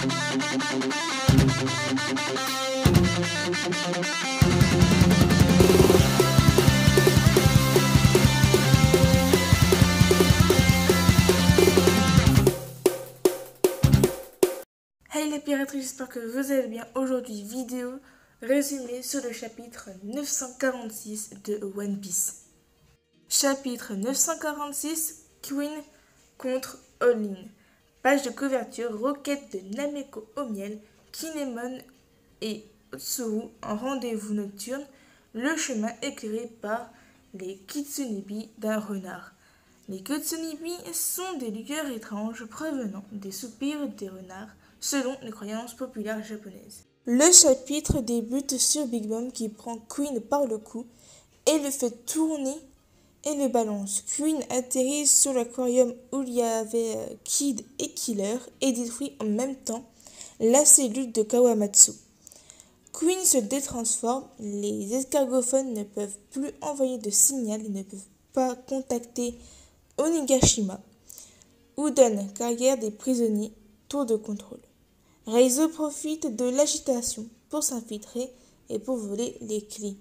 Hey les pirates, j'espère que vous allez bien. Aujourd'hui, vidéo résumée sur le chapitre 946 de One Piece. Chapitre 946, Queen contre All-In. Page de couverture, requête de Nameko au miel, Kinemon et Otsuru en rendez-vous nocturne, le chemin éclairé par les Kitsunibi d'un renard. Les Kitsunibi sont des lueurs étranges provenant des soupirs des renards, selon les croyances populaires japonaises. Le chapitre débute sur Big Mom qui prend Queen par le cou et le fait tourner et le balance. Queen atterrit sur l'aquarium où il y avait Kid et Killer et détruit en même temps la cellule de Kawamatsu. Queen se détransforme, les escargophones ne peuvent plus envoyer de signal et ne peuvent pas contacter Onigashima. Udon, carrière des prisonniers, tour de contrôle. Reizo profite de l'agitation pour s'infiltrer et pour voler les clés.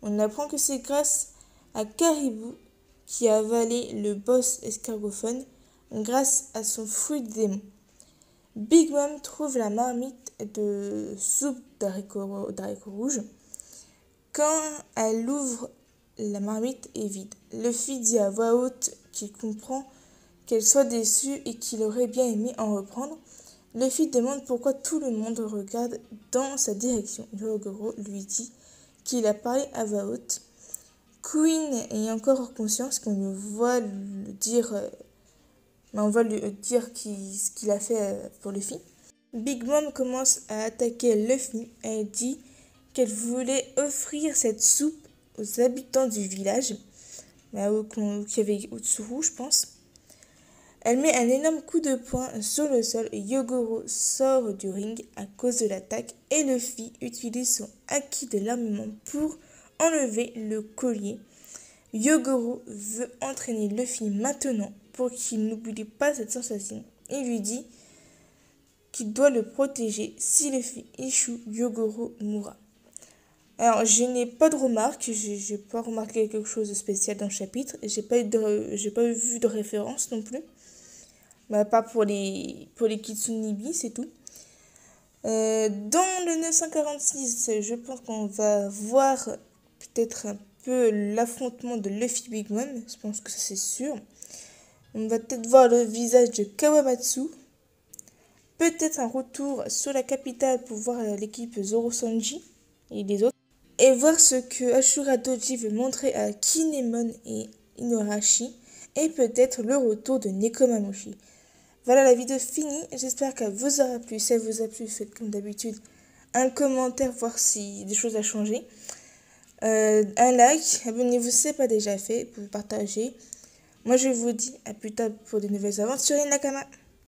On apprend que c'est grâce à Caribou qui a avalé le boss escargophone grâce à son fruit de démon. Big Mom trouve la marmite de soupe d'haricots rouges. Quand elle ouvre, la marmite est vide. Luffy dit à voix haute qu'il comprend qu'elle soit déçue et qu'il aurait bien aimé en reprendre. Luffy demande pourquoi tout le monde regarde dans sa direction. Yogoro lui dit qu'il a parlé à voix haute. Queen est encore conscience qu'on lui voit le dire, on va lui dire ce qu'il a fait pour Luffy. Big Mom commence à attaquer Luffy. Elle dit qu'elle voulait offrir cette soupe aux habitants du village, qui avait Otsuru, je pense. Elle met un énorme coup de poing sur le sol et Yogoro sort du ring à cause de l'attaque et Luffy utilise son haki de l'armement pour enlever le collier. Yogoro veut entraîner Luffy maintenant pour qu'il n'oublie pas cette sensation. Il lui dit qu'il doit le protéger. Si Luffy échoue, Yogoro mourra. Alors, je n'ai pas de remarques, j'ai pas remarqué quelque chose de spécial dans le chapitre, j'ai pas vu de référence non plus. Pas pour les Kitsunibi, c'est tout. Dans le 946, je pense qu'on va voir peut-être un peu l'affrontement de Luffy Big Mom. Je pense que ça c'est sûr. On va peut-être voir le visage de Kawamatsu. Peut-être un retour sur la capitale pour voir l'équipe Zoro Sanji et les autres. Et voir ce que Ashura Doji veut montrer à Kinemon et Inuarashi. Et peut-être le retour de Nekomamushi. Voilà, la vidéo finie. J'espère qu'elle vous aura plu. Si elle vous a plu, faites comme d'habitude un commentaire, voir si des choses à changer. Un like, abonnez-vous si ce n'est pas déjà fait, pour partager. Moi, je vous dis à plus tard pour de nouvelles aventures, Nakama.